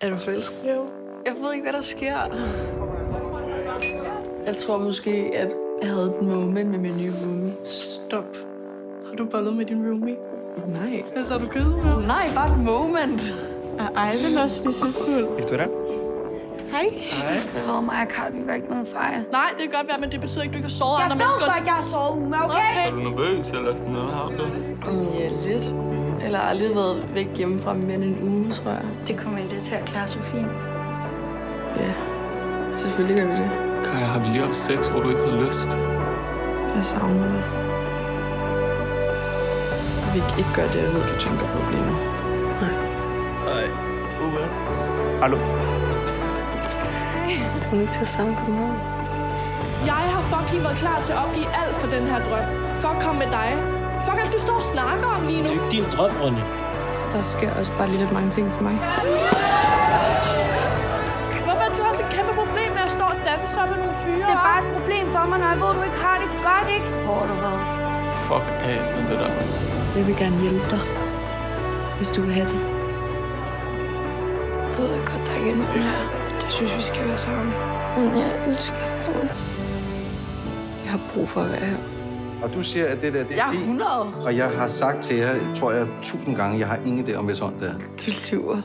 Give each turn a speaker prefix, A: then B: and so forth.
A: Er du forelsket? Jo. Jeg ved ikke, hvad der sker. Jeg tror måske, at jeg havde et moment med min nye roomie.
B: Stop. Har du bollet med din roomie?
A: Nej.
B: Altså, har du kysset med ham?
A: Nej, bare et moment.
B: Er Eivind også lige så fuld?
C: Victoria?
D: Hej.
C: Hej.
D: Hvor mig og Karl, vi var ikke noget fejre.
B: Nej, det kan godt være, men det betyder ikke, at du ikke har sovet andre mennesker.
D: Jeg ved godt, jeg har sovet ude, okay?
E: Er du nervøs, eller noget har du?
A: Ja, lidt. Eller har aldrig været væk hjemmefra mere end en uge, tror jeg.
D: Det kommer endda til at klare så fint.
A: Ja, selvfølgelig gør vi det.
E: Kaja, har vi lige haft sex, hvor du ikke havde lyst?
A: Jeg savner det. Og vi ikke gør det, jeg ved, du tænker på lige nu.
C: Nej. Hallo?
A: Kan du ikke tage sammen København?
B: Jeg har fucking været klar til at opgive alt for den her drøm. For at komme med dig. Fuck alt, du står og snakker om lige nu.
F: Det er jo ikke din drøm, Ronny.
A: Der sker også bare lidt mange ting for mig.
B: Hvorfor du har så et kæmpe problem med at stå og danse op med nogle fyre?
D: Det er bare et problem for mig, når jeg ved, du ikke har det godt, ikke? Hvor har du været?
E: Fuck af med det der.
A: Jeg vil gerne hjælpe dig, hvis du vil have det.
D: Jeg ved godt, der er ikke er nogen her. Jeg synes, vi skal være sammen. Men jeg elsker ham.
A: Jeg har brug for at være her.
G: Og du siger, at det der, det
A: Jeg
G: er
A: er
G: din.
A: 100.
G: Og jeg har sagt til jer, tror jeg, 1000 gange, jeg har ingen idé om, hvad sådan det er.
A: Du lyver.